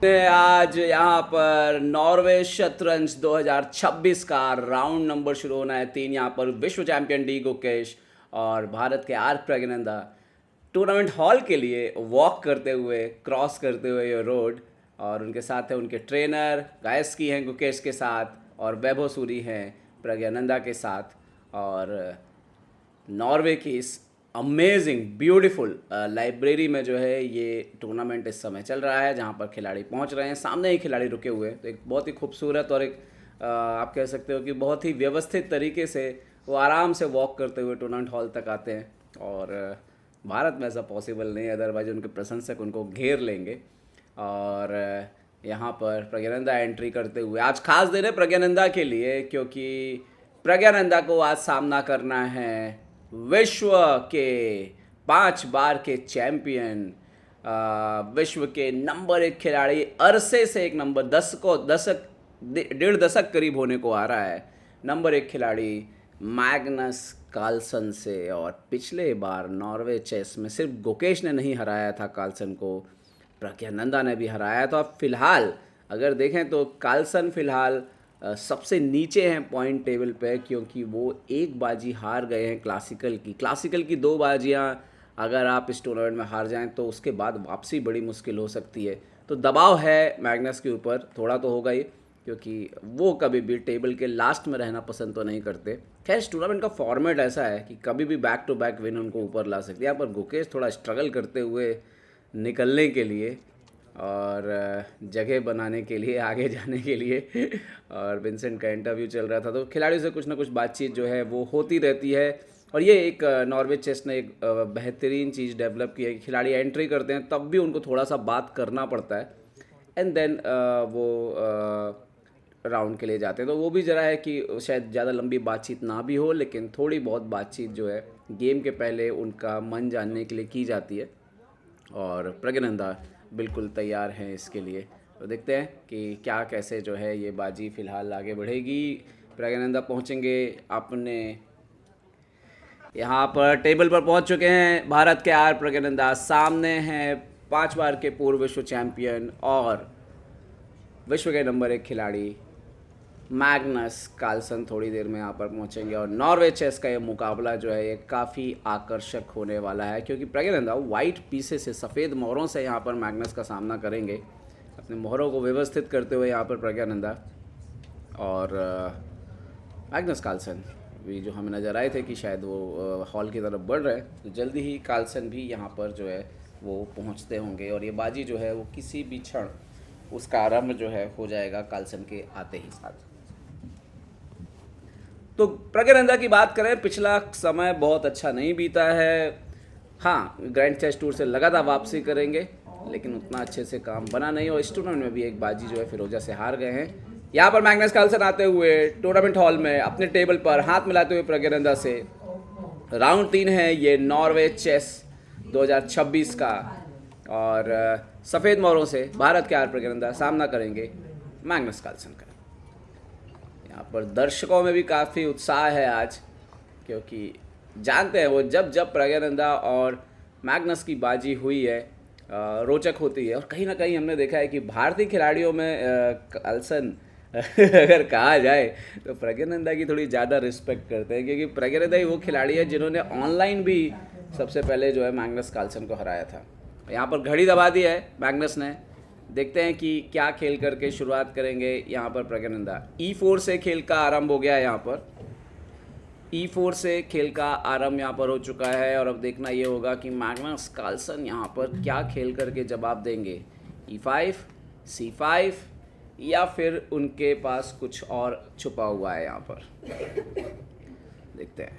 आज यहाँ पर नॉर्वे शतरंज 2026 का राउंड नंबर शुरू होना है 3। यहाँ पर विश्व चैंपियन डी गुकेश और भारत के आर प्रज्ञानंदा टूर्नामेंट हॉल के लिए वॉक करते हुए, क्रॉस करते हुए ये रोड। और उनके साथ है उनके ट्रेनर गायस्की हैं गुकेश के साथ, और वैभव सूरी हैं प्रज्ञानंदा के साथ। और नॉर्वे की इस अमेजिंग ब्यूटीफुल लाइब्रेरी में जो है ये टूर्नामेंट इस समय चल रहा है, जहाँ पर खिलाड़ी पहुँच रहे हैं। सामने ही खिलाड़ी रुके हुए हैं, तो एक बहुत ही खूबसूरत और एक आप कह सकते हो कि बहुत ही व्यवस्थित तरीके से वो आराम से वॉक करते हुए टूर्नामेंट हॉल तक आते हैं। और भारत में ऐसा पॉसिबल नहीं है, अदरवाइज उनके प्रशंसक उनको घेर लेंगे। और यहाँ पर प्रज्ञानंदा एंट्री करते हुए, आज खास दिन है प्रज्ञानंदा के लिए, क्योंकि प्रज्ञानंदा को आज सामना करना है विश्व के 5 बार के चैंपियन, विश्व के नंबर 1 खिलाड़ी, अरसे से एक नंबर 10 को दशक 1.5 दशक करीब होने को आ रहा है, नंबर 1 खिलाड़ी मैग्नस कार्लसन से। और पिछले बार नॉर्वे चेस में सिर्फ गुकेश ने नहीं हराया था कार्लसन को, प्रज्ञानंदा ने भी हराया था। फिलहाल अगर देखें तो कार्लसन फिलहाल सबसे नीचे हैं पॉइंट टेबल पे, क्योंकि वो एक बाजी हार गए हैं क्लासिकल की 2 बाजियां अगर आप इस टूर्नामेंट में हार जाएं तो उसके बाद वापसी बड़ी मुश्किल हो सकती है। तो दबाव है मैग्नस के ऊपर, थोड़ा तो होगा ही, क्योंकि वो कभी भी टेबल के लास्ट में रहना पसंद तो नहीं करते। खैर, इस टूर्नामेंट का फॉर्मेट ऐसा है कि कभी भी बैक टू बैक विन उनको ऊपर ला सकती है। यहाँ पर गुकेश थोड़ा स्ट्रगल करते हुए निकलने के लिए और जगह बनाने के लिए, आगे जाने के लिए। और विंसेंट का इंटरव्यू चल रहा था, तो खिलाड़ियों से कुछ ना कुछ बातचीत जो है वो होती रहती है। और ये एक नॉर्वे चेस ने एक बेहतरीन चीज़ डेवलप की है कि खिलाड़ी एंट्री करते हैं तब भी उनको थोड़ा सा बात करना पड़ता है, एंड देन वो राउंड के लिए जाते हैं। तो वो भी ज़रा है कि शायद ज़्यादा लंबी बातचीत ना भी हो, लेकिन थोड़ी बहुत बातचीत जो है गेम के पहले उनका मन जानने के लिए की जाती है। और प्रज्ञानंदा बिल्कुल तैयार हैं इसके लिए, तो देखते हैं कि क्या कैसे जो है ये बाजी फ़िलहाल आगे बढ़ेगी। प्रज्ञानंदा पहुंचेंगे अपने यहाँ पर टेबल पर, पहुंच चुके हैं भारत के आर प्रज्ञानंदा। सामने हैं 5 बार के पूर्व विश्व चैंपियन और विश्व के नंबर 1 खिलाड़ी मैग्नस कार्लसन थोड़ी देर में यहाँ पर पहुँचेंगे। और नॉर्वे चेस का ये मुकाबला जो है ये काफ़ी आकर्षक होने वाला है, क्योंकि प्रज्ञानंदा वाइट पीसेस से, सफ़ेद मोहरों से यहाँ पर मैग्नस का सामना करेंगे, अपने मोहरों को व्यवस्थित करते हुए यहाँ पर प्रज्ञानंदा। और मैग्नस कार्लसन भी जो हमें नज़र आए थे कि शायद वो हॉल की तरफ बढ़ रहे हैं, तो जल्दी ही कार्लसन भी यहाँ पर जो है वो पहुँचते होंगे। और ये बाजी जो है वो किसी भी क्षण उसका आरंभ जो है हो जाएगा कार्लसन के आते ही साथ। तो प्रज्ञानंदा की बात करें, पिछला समय बहुत अच्छा नहीं बीता है। हाँ, ग्रैंड चेस टूर से लगातार वापसी करेंगे, लेकिन उतना अच्छे से काम बना नहीं। और इस टूर्नामेंट में भी एक बाजी जो है फिरोजा से हार गए हैं। यहाँ पर मैग्नस कार्लसन आते हुए टूर्नामेंट हॉल में अपने टेबल पर हाथ मिलाते हुए प्रज्ञानंदा से। राउंड 3 है ये नॉर्वे चेस 2026 का, और सफ़ेद मोहरों से भारत के आर प्रज्ञानंदा सामना करेंगे मैग्नस कार्लसन का। यहाँ पर दर्शकों में भी काफ़ी उत्साह है आज, क्योंकि जानते हैं वो जब जब प्रज्ञानंदा और मैग्नस की बाजी हुई है रोचक होती है। और कहीं ना कहीं हमने देखा है कि भारतीय खिलाड़ियों में कार्लसन अगर कहा जाए तो प्रज्ञानंदा की थोड़ी ज़्यादा रिस्पेक्ट करते हैं, क्योंकि प्रज्ञानंदा ही वो खिलाड़ी है जिन्होंने ऑनलाइन भी सबसे पहले जो है मैग्नस कार्लसन को हराया था। यहाँ पर घड़ी दबा दी है मैग्नस ने, देखते हैं कि क्या खेल करके शुरुआत करेंगे यहाँ पर प्रज्ञानंदा। E4 से खेल का आरंभ हो गया है, यहाँ पर E4 से खेल का आरंभ यहाँ पर हो चुका है। और अब देखना ये होगा कि मैग्नस कार्लसन यहाँ पर क्या खेल करके जवाब देंगे, E5, C5, या फिर उनके पास कुछ और छुपा हुआ है। यहाँ पर देखते हैं,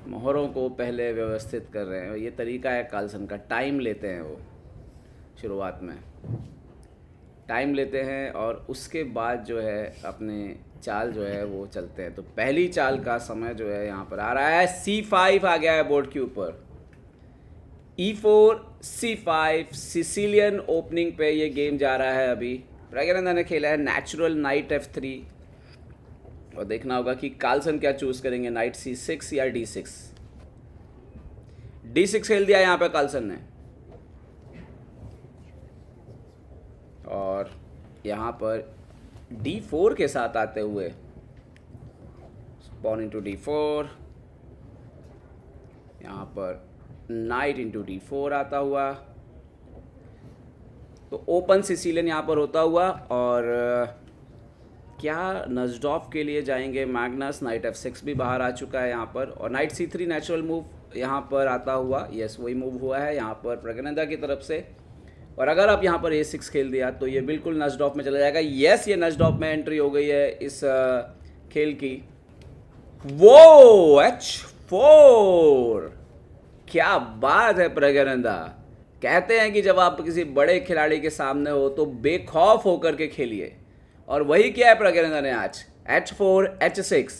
मोहरों को पहले व्यवस्थित कर रहे हैं, ये तरीका है कार्लसन का, टाइम लेते हैं वो, शुरुआत में टाइम लेते हैं और उसके बाद जो है अपने चाल जो है वो चलते हैं। तो पहली चाल का समय जो है यहाँ पर आ रहा है, C5 आ गया है बोर्ड के ऊपर। E4, C5, सिसिलियन ओपनिंग पे ये गेम जा रहा है। अभी प्रज्ञानंदा ने खेला है नेचुरल नाइट F3, और देखना होगा कि कार्लसन क्या चूज करेंगे, नाइट C6 या D6। D6 खेल दिया यहाँ पे कार्लसन ने, यहाँ पर D4 के साथ आते हुए पॉन इंटू D4, यहाँ पर नाइट इंटू D4 आता हुआ, तो ओपन सिसिलियन यहाँ पर होता हुआ। और क्या नजडॉफ के लिए जाएंगे मैग्नस, नाइट F6 भी बाहर आ चुका है यहाँ पर, और नाइट C3 नेचुरल मूव यहाँ पर आता हुआ। यस, वही मूव हुआ है यहाँ पर प्रज्ञानंदा की तरफ से। और अगर आप यहाँ पर A6 खेल दिया तो ये बिल्कुल नजडॉफ में चला जाएगा। यस, ये नजडॉफ में एंट्री हो गई है इस खेल की। वो H4, क्या बात है प्रज्ञानंदा। कहते हैं कि जब आप किसी बड़े खिलाड़ी के सामने हो तो बेखौफ होकर के खेलिए, और वही किया है प्रज्ञानंदा ने आज। H4 H6,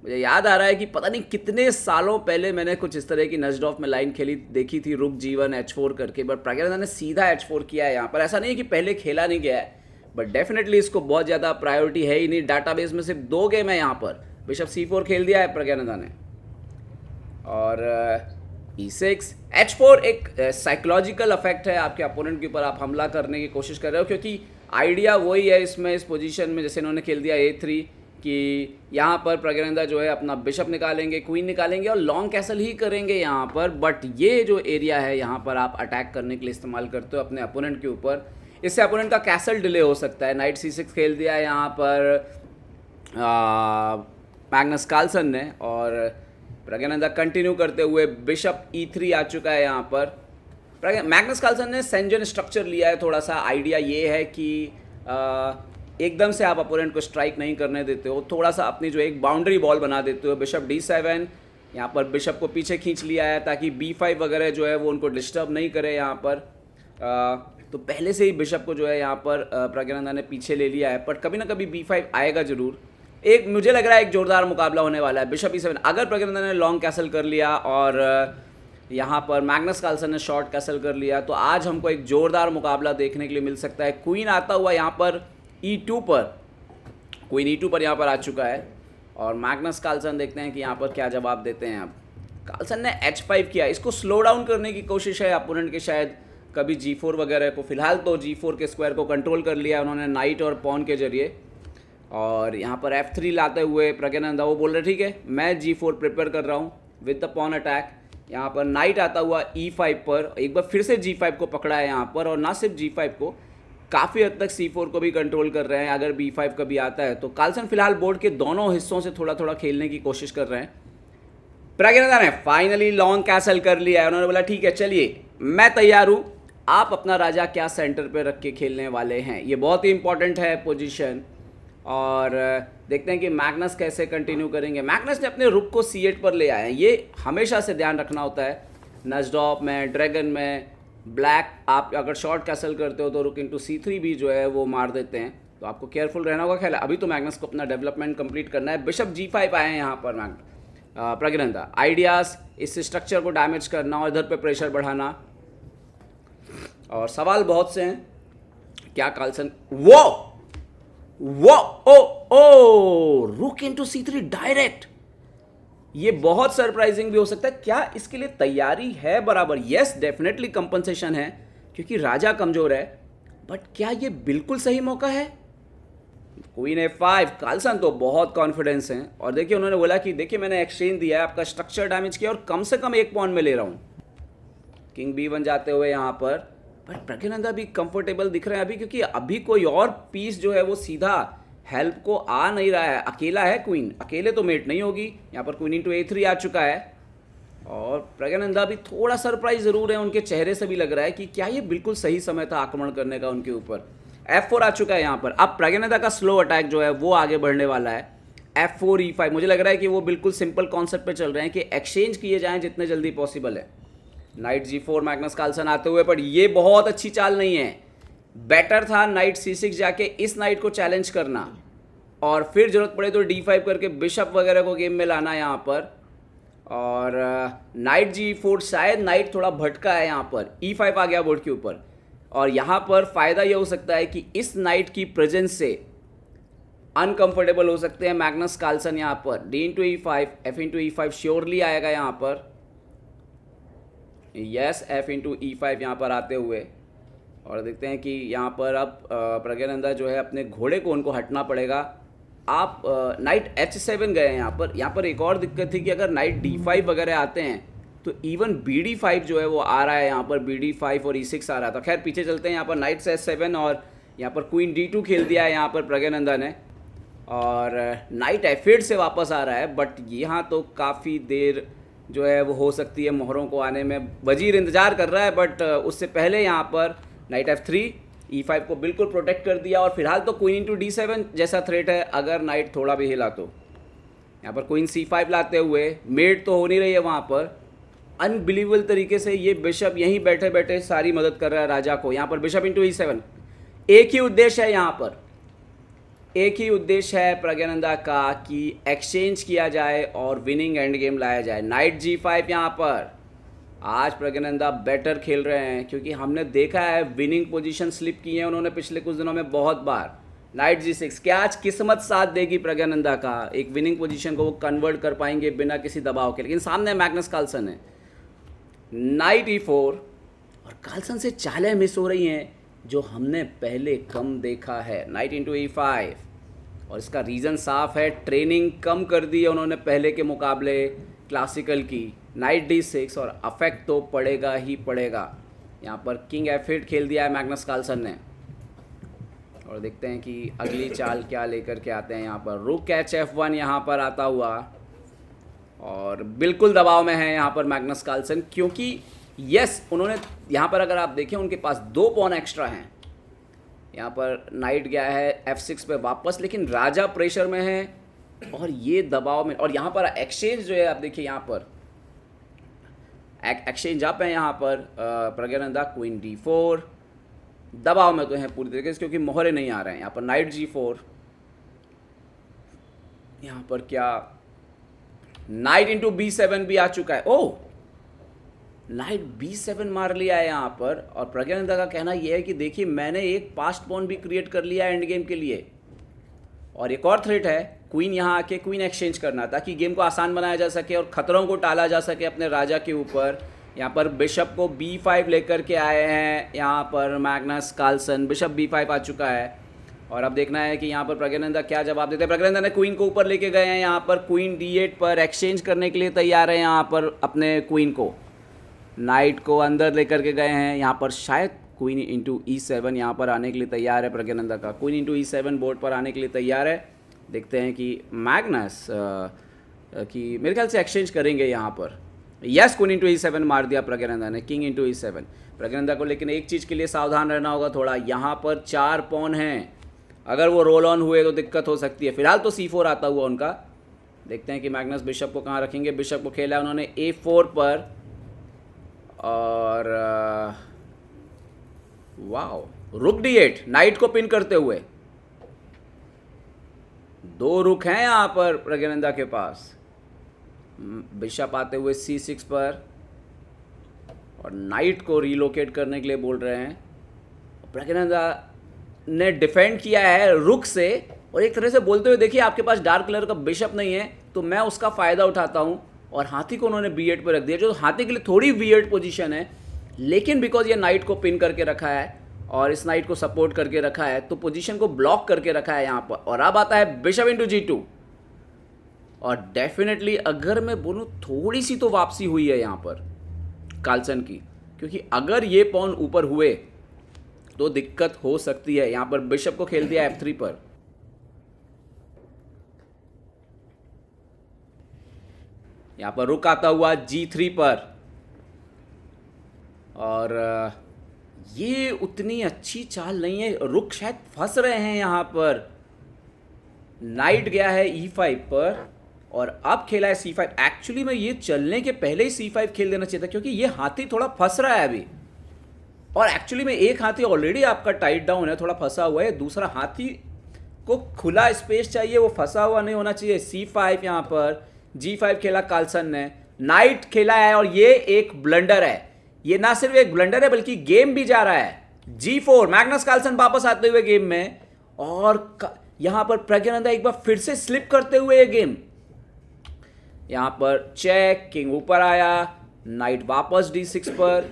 मुझे याद आ रहा है कि पता नहीं कितने सालों पहले मैंने कुछ इस तरह की नजडॉफ में लाइन खेली देखी थी, रुक जीवन H4 करके, बट प्रज्ञानंदा ने सीधा H4 किया है यहाँ पर। ऐसा नहीं कि पहले खेला नहीं गया है, बट डेफिनेटली इसको बहुत ज़्यादा प्रायोरिटी है ही नहीं। डाटाबेस में सिर्फ 2 गेम है यहाँ पर। बिशप C4 खेल दिया है प्रज्ञानंदा ने, और E6 H4 एक साइकोलॉजिकल अफेक्ट है आपके अपोनेंट के ऊपर। आप हमला करने की कोशिश कर रहे हो, क्योंकि आइडिया वही है इसमें, इस पोजीशन में जैसे इन्होंने खेल दिया A3 कि यहाँ पर प्रज्ञानंदा जो है अपना बिशप निकालेंगे, क्वीन निकालेंगे और लॉन्ग कैसल ही करेंगे यहाँ पर। बट ये जो एरिया है यहाँ पर आप अटैक करने के लिए इस्तेमाल करते हो अपने अपोनेंट के ऊपर। इससे अपोनेंट का कैसल डिले हो सकता है। नाइट C6 खेल दिया है यहाँ पर मैग्नस कार्लसन ने, और प्रज्ञानंदा कंटिन्यू करते हुए बिशप E3 आ चुका है यहाँ पर। मैग्नस कार्लसन ने सेंजन स्ट्रक्चर लिया है। थोड़ा सा आइडिया ये है कि एकदम से आप अपोनेंट को स्ट्राइक नहीं करने देते हो, थोड़ा सा अपनी जो एक बाउंड्री बॉल बना देते हो। बिशप D7, यहाँ पर बिशप को पीछे खींच लिया है ताकि B5 वगैरह जो है वो उनको डिस्टर्ब नहीं करे यहाँ पर। तो पहले से ही बिशप को जो है यहाँ पर प्रज्ञानंदा ने पीछे ले लिया है, बट कभी ना कभी B5 आएगा ज़रूर। एक मुझे लग रहा है एक जोरदार मुकाबला होने वाला है। बिशप E7, अगर प्रज्ञानंदा ने लॉन्ग कैसल कर लिया और यहाँ पर मैग्नस कार्लसन ने शॉर्ट कैसल कर लिया तो आज हमको एक जोरदार मुकाबला देखने के लिए मिल सकता है। क्वीन आता हुआ यहाँ पर E2 पर, क्वीन E2 पर यहाँ पर आ चुका है, और मैग्नस कार्लसन देखते हैं कि यहाँ पर क्या जवाब देते हैं। अब कार्लसन ने H5 किया, इसको स्लो डाउन करने की कोशिश है अपोनेंट के, शायद कभी G4 वगैरह को। फिलहाल तो G4 के स्क्वायर को कंट्रोल कर लिया उन्होंने नाइट और पॉन के जरिए। और यहाँ पर F3 लाते हुए प्रज्ञानंदा वो बोल रहे ठीक है मैं G4 प्रिपेयर कर रहा हूँ विद द पॉन अटैक। यहाँ पर नाइट आता हुआ E5 पर, एक बार फिर से G5 को पकड़ा है यहाँ पर, और ना सिर्फ G5 को, काफ़ी हद तक C4 को भी कंट्रोल कर रहे हैं अगर B5 कभी आता है तो। कार्लसन फिलहाल बोर्ड के दोनों हिस्सों से थोड़ा थोड़ा खेलने की कोशिश कर रहे हैं। प्रज्ञानंदा ने फाइनली लॉन्ग कैसल कर लिया है। उन्होंने बोला ठीक है चलिए मैं तैयार हूँ, आप अपना राजा क्या सेंटर पे रख के खेलने वाले हैं। ये बहुत ही इंपॉर्टेंट है पोजीशन, और देखते हैं कि मैग्नस कैसे कंटिन्यू करेंगे। मैग्नस ने अपने रुक को C8 पर ले आए हैं, ये हमेशा से ध्यान रखना होता है। नजडॉप में, ड्रैगन में, ब्लैक आप अगर शॉर्ट कैसल करते हो तो रुक इंटू C3 भी जो है वो मार देते हैं, तो आपको केयरफुल रहना होगा। ख्याल अभी तो मैग्नस को अपना डेवलपमेंट कंप्लीट करना है। बिशप G5 आए हैं यहाँ पर प्रज्ञानंदा। आइडियाज़ इस स्ट्रक्चर को डैमेज करना और इधर पे प्रेशर बढ़ाना, और सवाल बहुत से हैं। क्या कार्लसन वो ओ रुक इनटू C3 डायरेक्ट, ये बहुत सरप्राइजिंग भी हो सकता है। क्या इसके लिए तैयारी है बराबर? यस डेफिनेटली कंपनसेशन है क्योंकि राजा कमजोर है, बट क्या ये बिल्कुल सही मौका है? क्वीन A5, कार्लसन तो बहुत कॉन्फिडेंस हैं, और देखिए उन्होंने बोला कि देखिए मैंने एक्सचेंज दिया है, आपका स्ट्रक्चर डैमेज किया और कम से कम 1 पॉइंट में ले रहा हूँ। किंग B1 जाते हुए यहाँ पर, बट प्रज्ञानंदा भी कंफर्टेबल दिख रहे हैं अभी, क्योंकि अभी कोई और पीस जो है वो सीधा हेल्प को आ नहीं रहा है। अकेला है क्वीन, अकेले तो मेट नहीं होगी। यहाँ पर क्वीन इंटू A3 आ चुका है, और प्रज्ञानंदा भी थोड़ा सरप्राइज जरूर है, उनके चेहरे से भी लग रहा है कि क्या ये बिल्कुल सही समय था आक्रमण करने का उनके ऊपर। F4 आ चुका है यहाँ पर। अब प्रज्ञानंदा का स्लो अटैक जो है वो आगे बढ़ने वाला है। F4 E5, मुझे लग रहा है कि वो बिल्कुल सिंपल कॉन्सेप्ट पे चल रहे हैं कि एक्सचेंज किए जाएं जितने जल्दी पॉसिबल है। नाइट G4 मैग्नस कार्लसन आते हुए, पर ये बहुत अच्छी चाल नहीं है। बेटर था नाइट C6 जाके इस नाइट को चैलेंज करना, और फिर जरूरत पड़े तो D5 करके बिशप वगैरह को गेम में लाना यहाँ पर। और नाइट G4, शायद नाइट थोड़ा भटका है यहाँ पर, E5 आ गया बोर्ड के ऊपर, और यहाँ पर फ़ायदा ये हो सकता है कि इस नाइट की प्रेजेंस से अनकंफर्टेबल हो सकते हैं मैग्नस कार्लसन यहाँ पर। D into E5, F into E5 surely आएगा यहाँ पर। यस, F इंटू E5 यहाँ पर आते हुए और देखते हैं कि यहाँ पर अब प्रज्ञानंदा जो है अपने घोड़े को उनको हटना पड़ेगा। आप नाइट H7 गए हैं यहाँ पर एक और दिक्कत थी कि अगर नाइट D5 वगैरह आते हैं तो इवन BD5 जो है वो आ रहा है, यहाँ पर BD5 और E6 आ रहा था। खैर पीछे चलते हैं, यहाँ पर नाइट H7 और यहाँ पर क्वीन D2 खेल दिया है यहाँ पर प्रज्ञानंदा ने, और नाइट F8 से वापस आ रहा है। बट यहाँ तो काफ़ी देर जो है वो हो सकती है मोहरों को आने में। वजीर इंतज़ार कर रहा है, बट उससे पहले यहाँ पर नाइट F3 E5 को बिल्कुल प्रोटेक्ट कर दिया। और फिलहाल तो क्वीन इंटू D7 जैसा थ्रेट है, अगर नाइट थोड़ा भी हिला तो। यहाँ पर क्वीन C5 लाते हुए मेड तो हो नहीं रही है वहाँ पर, अनबिलीवेबल तरीके से ये बिशप यहीं बैठे बैठे सारी मदद कर रहा है राजा को। यहाँ पर बिशप इंटू E7, एक ही उद्देश्य है यहाँ पर, एक ही उद्देश्य है प्रज्ञानंदा का कि एक्सचेंज किया जाए और विनिंग एंड गेम लाया जाए। नाइट G5 यहाँ पर आज प्रज्ञानंदा बेटर खेल रहे हैं, क्योंकि हमने देखा है विनिंग पोजीशन स्लिप की है उन्होंने पिछले कुछ दिनों में बहुत बार। नाइट G6, क्या आज किस्मत साथ देगी प्रज्ञानंदा का, एक विनिंग पोजीशन को वो कन्वर्ट कर पाएंगे बिना किसी दबाव के। लेकिन सामने मैग्नस कार्लसन है। नाइट E4, और कार्लसन से चालें मिस हो रही हैं जो हमने पहले कम देखा है। नाइट इंटू E5, और इसका रीज़न साफ है, ट्रेनिंग कम कर दी है उन्होंने पहले के मुकाबले क्लासिकल की। नाइट D6, और अफेक्ट तो पड़ेगा ही पड़ेगा। यहाँ पर किंग F8 खेल दिया है मैग्नस कार्लसन ने, और देखते हैं कि अगली चाल क्या लेकर के आते हैं। यहाँ पर रुक H1 यहाँ पर आता हुआ, और बिल्कुल दबाव में है यहाँ पर मैग्नस कार्लसन, क्योंकि यस उन्होंने यहाँ पर अगर आप देखें उनके पास 2 पॉन एक्स्ट्रा हैं। यहाँ पर नाइट गया है F6 पे वापस, लेकिन राजा प्रेशर में है और ये दबाव में। और यहाँ पर एक्सचेंज जो है आप देखिए, यहाँ पर एक्सचेंज अप है यहाँ पर प्रज्ञानंदा। क्वीन D4 दबाव में तो है पूरी तरीके से, क्योंकि मोहरे नहीं आ रहे हैं। यहाँ पर नाइट G4, यहाँ पर क्या नाइट इंटू B7 भी आ चुका है। ओह, नाइट B7 मार लिया है यहाँ पर, और प्रज्ञानंदा का कहना यह है कि देखिए मैंने एक पास्ट पॉन भी क्रिएट कर लिया है एंड गेम के लिए। और एक और थ्रेट है क्वीन यहाँ आके क्वीन एक्सचेंज करना, ताकि गेम को आसान बनाया जा सके और ख़तरों को टाला जा सके अपने राजा के ऊपर। यहाँ पर बिशप को B5 लेकर के आए हैं यहाँ पर मैग्नस कार्लसन। बिशप B5 आ चुका है, और अब देखना है कि यहाँ पर प्रज्ञानंदा क्या जवाब देते हैं। प्रज्ञानंदा ने क्वीन को ऊपर लेके गए हैं, यहाँ पर क्वीन D8 पर एक्सचेंज करने के लिए तैयार है यहाँ पर अपने क्वीन को। नाइट को अंदर लेकर के गए हैं, यहाँ पर शायद क्वीन इंटू E7 यहाँ पर आने के लिए तैयार है प्रज्ञानंदा का। क्वीन इंटू E7 बोर्ड पर आने के लिए तैयार है। देखते हैं कि मैग्नस कि मेरे ख्याल से एक्सचेंज करेंगे यहाँ पर। यस, क्वीन इंटू E7 मार दिया प्रज्ञानंदा ने, किंग इंटू E7। प्रज्ञानंदा को लेकिन एक चीज़ के लिए सावधान रहना होगा थोड़ा, यहाँ पर 4 पॉन हैं, अगर वो रोल ऑन हुए तो दिक्कत हो सकती है। फिलहाल तो C4 आता हुआ उनका। देखते हैं कि मैग्नस बिशप को कहाँ रखेंगे। बिशप को खेला है उन्होंने A4 पर, और वाओ, रुक D8 नाइट को पिन करते हुए। 2 रुक हैं यहाँ पर प्रज्ञानंदा के पास। बिशप आते हुए C6 पर, और नाइट को रिलोकेट करने के लिए बोल रहे हैं। प्रज्ञानंदा ने डिफेंड किया है रुक से, और एक तरह से बोलते हुए देखिए आपके पास डार्क कलर का बिशप नहीं है तो मैं उसका फ़ायदा उठाता हूँ, और हाथी को उन्होंने B8 पर रख दिया, जो हाथी के लिए थोड़ी वियर्ड पोजीशन है। लेकिन बिकॉज ये नाइट को पिन करके रखा है और इस नाइट को सपोर्ट करके रखा है, तो पोजीशन को ब्लॉक करके रखा है यहाँ पर। और अब आता है बिशप इंटू G2, और डेफिनेटली अगर मैं बोलूँ थोड़ी सी तो वापसी हुई है यहाँ पर कार्लसन की, क्योंकि अगर ये पॉन ऊपर हुए तो दिक्कत हो सकती है। यहाँ पर बिशप को खेल दिया F3 पर, यहाँ पर रुक आता हुआ G3 पर, और ये उतनी अच्छी चाल नहीं है। रुक शायद फंस रहे हैं यहाँ पर। नाइट गया है E5 पर, और अब खेला है C5। एक्चुअली में ये चलने के पहले ही C5 खेल देना चाहिए था, क्योंकि ये हाथी थोड़ा फंस रहा है अभी। और एक्चुअली में एक हाथी ऑलरेडी आपका टाइट डाउन है, थोड़ा फंसा हुआ है। दूसरा हाथी को खुला स्पेस चाहिए, वो फंसा हुआ नहीं होना चाहिए। C5 यहाँ पर, G5 खेला कार्लसन ने, नाइट खेला है, और ये एक ब्लंडर है। ये ना सिर्फ एक ब्लंडर है बल्कि गेम भी जा रहा है। G4, मैग्नस कार्लसन वापस आते हुए गेम में, और यहां पर प्रज्ञानंदा एक बार फिर से स्लिप करते हुए ये गेम। यहां पर चेक, किंग ऊपर आया, नाइट वापस D6 पर,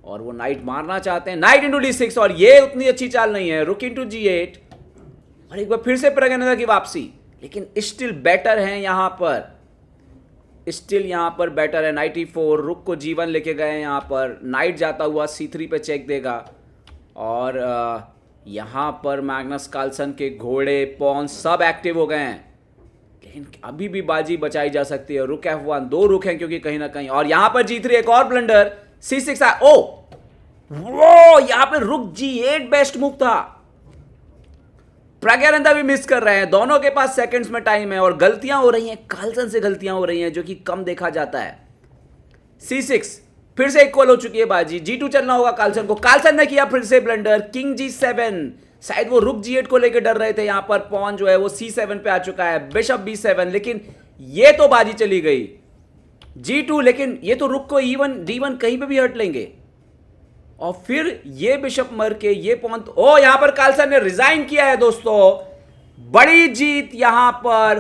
और वो नाइट मारना चाहते हैं, नाइट इंटू D6, और ये उतनी अच्छी चाल नहीं है, रुक इंटू G8, और एक बार फिर से प्रज्ञानंदा की वापसी, लेकिन स्टिल बेटर है यहाँ पर, स्टिल यहाँ पर बेटर है। नाइट E4, रुक को G1 लेके गए हैं यहाँ पर, नाइट जाता हुआ C3 पे चेक देगा, और यहाँ पर मैग्नस कार्लसन के घोड़े पॉन सब एक्टिव हो गए हैं, लेकिन अभी भी बाजी बचाई जा सकती है। रुक F1, 2 रुक हैं क्योंकि कहीं ना कहीं, और यहाँ पर G3 एक और ब्लंडर, C6 ओ वो यहाँ पे रुक G8 बेस्ट मूव था। प्रज्ञानंदा भी मिस कर रहे हैं, दोनों के पास सेकंड्स में टाइम है और गलतियां हो रही हैं, कार्लसन से गलतियां हो रही हैं जो कि कम देखा जाता है। C6 फिर से इक्वल हो चुकी है बाजी, G2 चलना होगा कार्लसन को, कार्लसन ने किया फिर से ब्लंडर, किंग G7, शायद वो रुक G8 को लेकर डर रहे थे, यहां पर पॉन जो है वो C7 पे आ चुका है, बिशप B7, लेकिन ये तो बाजी चली गई। G2, लेकिन ये तो रुक को E1 D1 कहीं पे भी हट लेंगे, और फिर ये बिशप मर के ये पॉन, ओ यहां पर कार्लसन ने रिजाइन किया है दोस्तों। बड़ी जीत यहां पर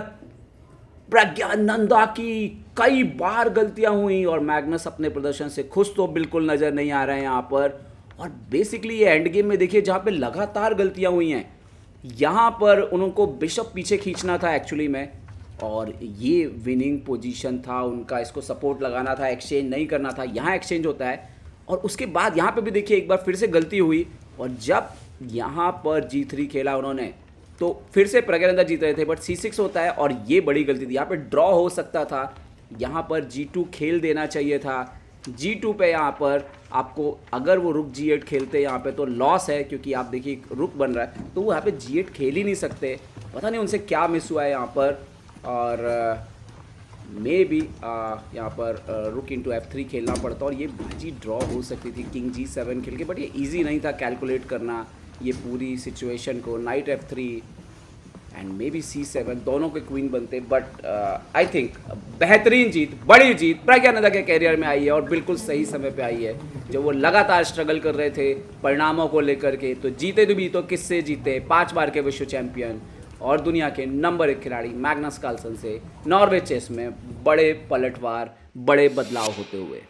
प्रज्ञानंदा की, कई बार गलतियां हुई और मैग्नस अपने प्रदर्शन से खुश तो बिल्कुल नजर नहीं आ रहे हैं यहां पर। और बेसिकली ये एंड गेम में देखिए जहां पे लगातार गलतियां हुई हैं, यहां पर उनको बिशप पीछे खींचना था एक्चुअली में, और ये विनिंग पोजीशन था उनका, इसको सपोर्ट लगाना था, एक्सचेंज नहीं करना था, यहाँ एक्सचेंज होता है। और उसके बाद यहाँ पे भी देखिए एक बार फिर से गलती हुई, और जब यहाँ पर G3 खेला उन्होंने तो फिर से प्रज्ञानंदा जीत रहे थे, बट C6 होता है और ये बड़ी गलती थी। यहाँ पे ड्रॉ हो सकता था, यहाँ पर G2 खेल देना चाहिए था। G2 पे यहाँ पर आपको, अगर वो रुक G8 खेलते यहाँ पे तो लॉस है, क्योंकि आप देखिए रुक बन रहा है, तो वो यहाँ पे G8 खेल ही नहीं सकते। पता नहीं उनसे क्या मिस हुआ है यहाँ पर, और मे बी यहाँ पर रुक इंटू F3 खेलना पड़ता और ये बाजी ड्रॉ हो सकती थी किंग G7 खेल के, बट ये इजी नहीं था कैलकुलेट करना ये पूरी सिचुएशन को। Night F3 and may be C7 दोनों के क्वीन बनते, बट आई थिंक बेहतरीन जीत, बड़ी जीत प्रज्ञानंदा के कैरियर में आई है, और बिल्कुल सही समय पे आई है जब वो लगातार स्ट्रगल कर रहे थे परिणामों को लेकर के। तो जीते भी तो किससे जीते, 5 बार के विश्व चैंपियन और दुनिया के नंबर 1 खिलाड़ी मैग्नस कार्लसन से नॉर्वे चेस में बड़े पलटवार, बड़े बदलाव होते हुए।